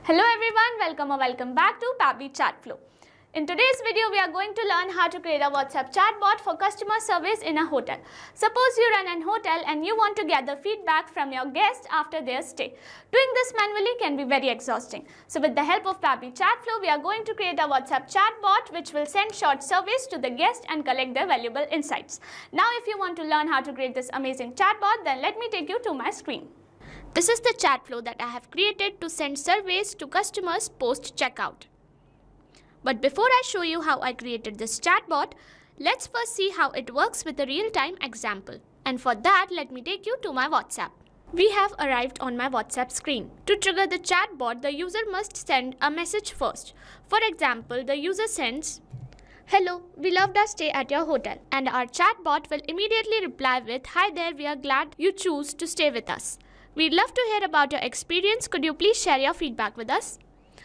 Hello everyone, welcome back to Pabbly Chatflow. In today's video, we are going to learn how to create a WhatsApp chatbot for customer service in a hotel. Suppose you run an hotel and you want to gather feedback from your guests after their stay. Doing this manually can be very exhausting. So with the help of Pabbly Chatflow, we are going to create a WhatsApp chatbot which will send short surveys to the guest and collect their valuable insights. Now if you want to learn how to create this amazing chatbot, then let me take you to my screen. This is the chat flow that I have created to send surveys to customers post checkout. But before I show you how I created this chatbot, let's first see how it works with a real-time example. And for that, let me take you to my WhatsApp. We have arrived on my WhatsApp screen. To trigger the chatbot, the user must send a message first. For example, the user sends, "Hello, we loved our stay at your hotel." And our chatbot will immediately reply with, "Hi there, we are glad you choose to stay with us. We'd love to hear about your experience. Could you please share your feedback with us?"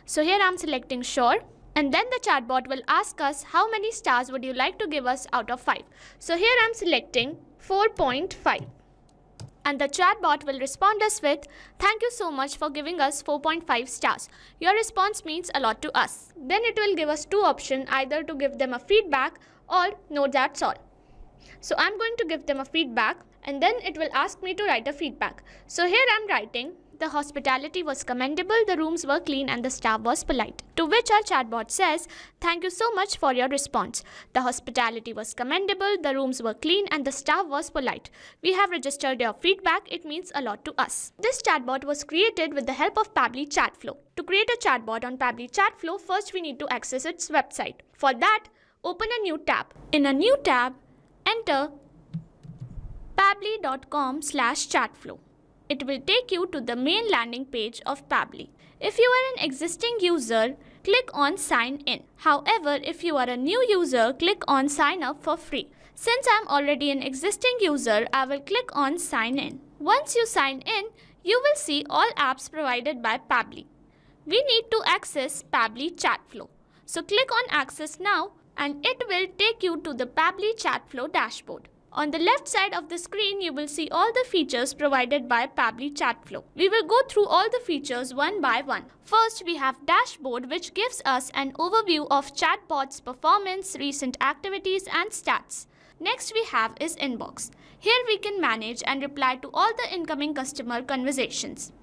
So here I'm selecting sure. And then the chatbot will ask us how many stars would you like to give us out of 5. So here I'm selecting 4.5. And the chatbot will respond us with, "Thank you so much for giving us 4.5 stars. Your response means a lot to us." Then it will give us two options, either to give them a feedback or no, that's all. So I'm going to give them a feedback, and then it will ask me to write a feedback. So here I'm writing, "The hospitality was commendable, the rooms were clean and the staff was polite." To which our chatbot says, "Thank you so much for your response. The hospitality was commendable, the rooms were clean and the staff was polite. We have registered your feedback, it means a lot to us." This chatbot was created with the help of Pabbly Chatflow. To create a chatbot on Pabbly Chatflow, first we need to access its website. For that, open a new tab. In a new tab, enter pabbly.com/chatflow. It will take you to the main landing page of Pabbly. If you are an existing user, click on Sign In. However, if you are a new user, click on Sign Up for free. Since I am already an existing user, I will click on Sign In. Once you sign in, you will see all apps provided by Pabbly. We need to access Pabbly Chatflow. So click on Access Now and it will take you to the Pabbly Chatflow dashboard. On the left side of the screen, you will see all the features provided by Pabbly Chatflow. We will go through all the features one by one. First, we have Dashboard, which gives us an overview of chatbot's performance, recent activities, and stats. Next, we have is Inbox. Here we can manage and reply to all the incoming customer conversations.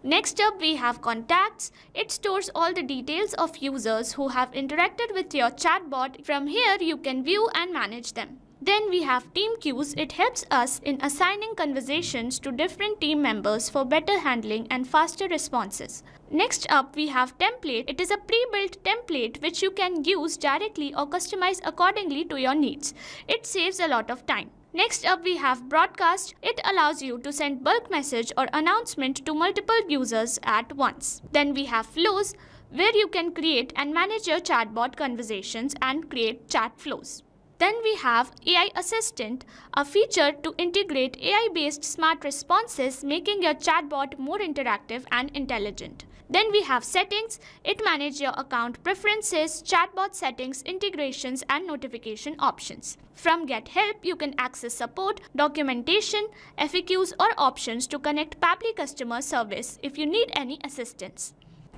Next up, we have Contacts. It stores all the details of users who have interacted with your chatbot. From here, you can view and manage them. Then we have Team Queues. It helps us in assigning conversations to different team members for better handling and faster responses. Next up, we have Template. It is a pre-built template which you can use directly or customize accordingly to your needs. It saves a lot of time. Next up, we have Broadcast. It allows you to send bulk message or announcement to multiple users at once. Then we have Flows, where you can create and manage your chatbot conversations and create chat flows. Then we have AI Assistant, a feature to integrate AI-based smart responses, making your chatbot more interactive and intelligent. Then we have Settings. It manages your account preferences, chatbot settings, integrations, and notification options. From Get Help, you can access support, documentation, FAQs, or options to connect Pabbly customer service if you need any assistance.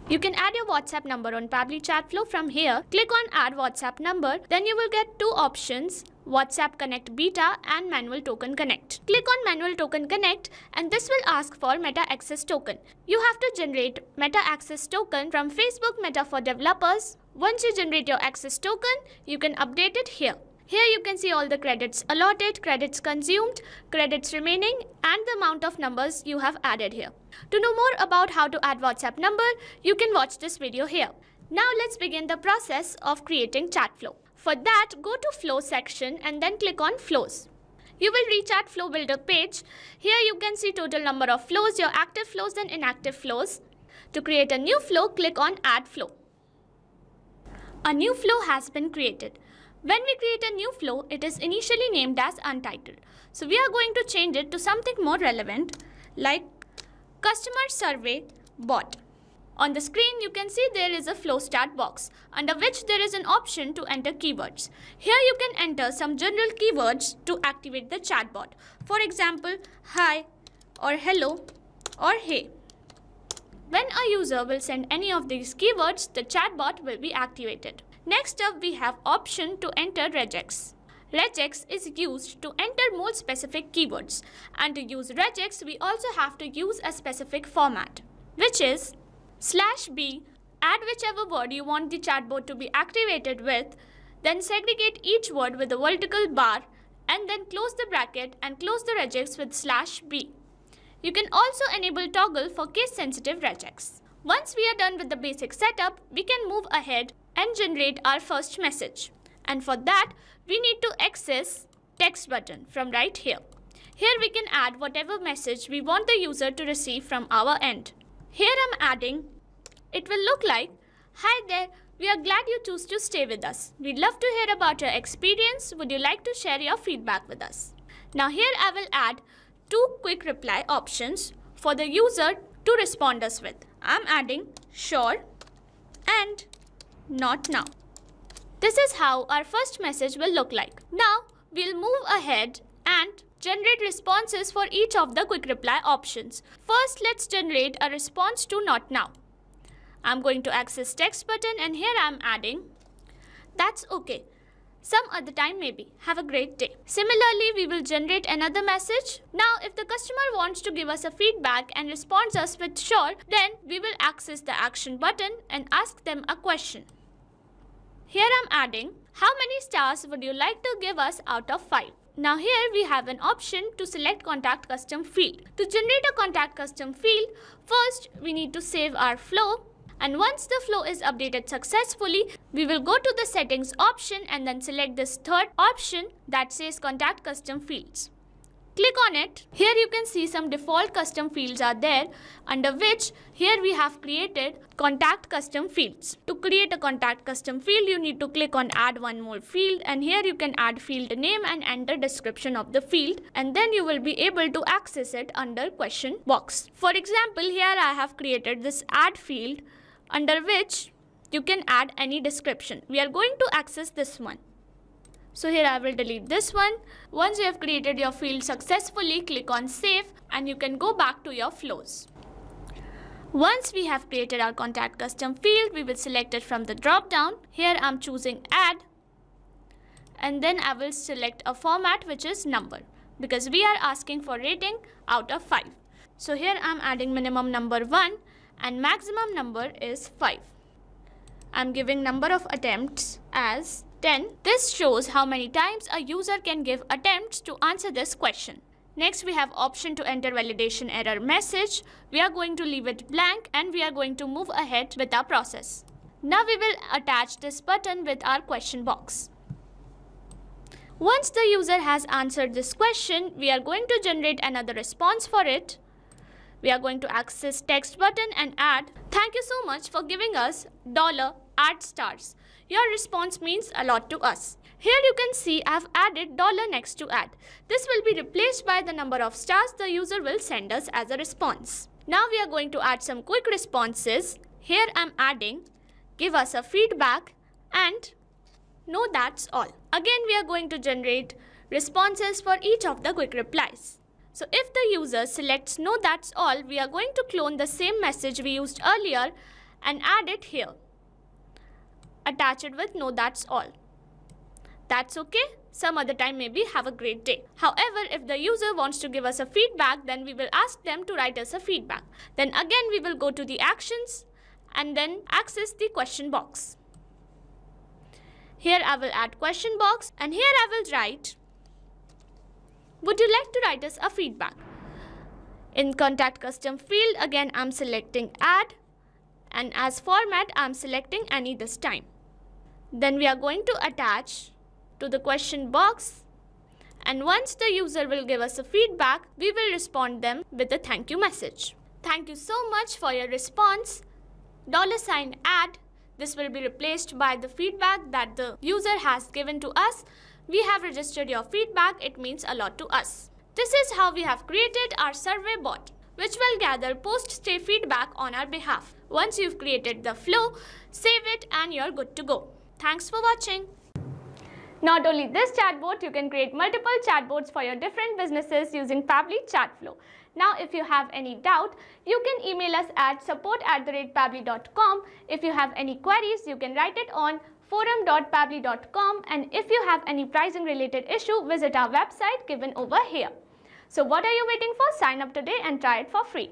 You can add your WhatsApp number on Pabbly Chatflow. From here, click on Add WhatsApp Number. Then you will get two options, WhatsApp Connect Beta and Manual Token Connect. Click on Manual Token Connect and this will ask for Meta Access Token. You have to generate Meta Access Token from Facebook Meta for Developers. Once you generate your access token, you can update it here. Here you can see all the credits allotted, credits consumed, credits remaining, and the amount of numbers you have added here. To know more about how to add WhatsApp number, you can watch this video here. Now let's begin the process of creating Chatflow. For that, go to Flow section and then click on Flows. You will reach at Flow Builder page. Here you can see total number of flows, your active flows and inactive flows. To create a new flow, click on Add Flow. A new flow has been created. When we create a new flow, it is initially named as Untitled. So we are going to change it to something more relevant like Customer Survey Bot. On the screen, you can see there is a flow start box under which there is an option to enter keywords. Here you can enter some general keywords to activate the chatbot. For example, hi or hello or hey. When a user will send any of these keywords, the chatbot will be activated. Next up, we have option to enter regex. Regex is used to enter more specific keywords, and to use regex we also have to use a specific format, which is /b, add whichever word you want the chatbot to be activated with, then segregate each word with a vertical bar, and then close the bracket and close the regex with /b. You can also enable toggle for case-sensitive regex. Once we are done with the basic setup, we can move ahead and generate our first message. And for that, we need to access text button from right here. Here we can add whatever message we want the user to receive from our end. Here I'm adding, it will look like, "Hi there, we are glad you choose to stay with us. We'd love to hear about your experience. Would you like to share your feedback with us?" Now here I will add 2 quick reply options for the user to respond us with. I'm adding sure and not now. This is how our first message will look like. Now we'll move ahead and generate responses for each of the quick reply options. First, let's generate a response to not now. I'm going to access text button and here I'm adding, "That's okay. Some other time maybe. Have a great day." Similarly, we will generate another message. Now, if the customer wants to give us a feedback and responds us with sure, then we will access the action button and ask them a question. Here I'm adding, "How many stars would you like to give us out of 5? Now here we have an option to select contact custom field. To generate a contact custom field, first we need to save our flow. And once the flow is updated successfully, we will go to the settings option and then select this third option that says contact custom fields. Click on it. Here you can see some default custom fields are there, under which here we have created contact custom fields. To create a contact custom field, you need to click on add one more field, and here you can add field name and enter description of the field, and then you will be able to access it under question box. For example, here I have created this add field under which you can add any description. We are going to access this one. So here I will delete this one. Once you have created your field successfully, click on save and you can go back to your flows. Once we have created our contact custom field, we will select it from the drop down. Here I am choosing add, and then I will select a format which is number, because we are asking for rating out of 5. So here I am adding minimum number 1 and maximum number is 5. I am giving number of attempts as 10. This shows how many times a user can give attempts to answer this question. Next, we have option to enter validation error message. We are going to leave it blank and we are going to move ahead with our process. Now we will attach this button with our question box. Once the user has answered this question, we are going to generate another response for it. We are going to access text button and add, "Thank you so much for giving us $add stars. Your response means a lot to us." Here you can see I have added dollar next to add. This will be replaced by the number of stars the user will send us as a response. Now we are going to add some quick responses. Here I am adding, "Give us a feedback" and "No, that's all." Again, we are going to generate responses for each of the quick replies. So if the user selects "No, that's all," we are going to clone the same message we used earlier and add it here. Attach it with "No, that's all." "That's okay. Some other time maybe. Have a great day." However, if the user wants to give us a feedback, then we will ask them to write us a feedback. Then again we will go to the actions and then access the question box. Here I will add question box and here I will write, "Would you like to write us a feedback?" In contact custom field, again I'm selecting add, and as format I'm selecting any this time. Then we are going to attach to the question box, and once the user will give us a feedback, we will respond them with a thank you message. "Thank you so much for your response. $add." This will be replaced by the feedback that the user has given to us. "We have registered your feedback. It means a lot to us." This is how we have created our survey bot, which will gather post-stay feedback on our behalf. Once you've created the flow, save it and you're good to go. Thanks for watching. Not only this chatbot, you can create multiple chatbots for your different businesses using Pabbly Chatflow. Now if you have any doubt, you can email us at support@pabbly.com. If you have any queries, you can write it on forum.pabbly.com, and if you have any pricing related issue, visit our website given over here. So what are you waiting for? Sign up today and try it for free.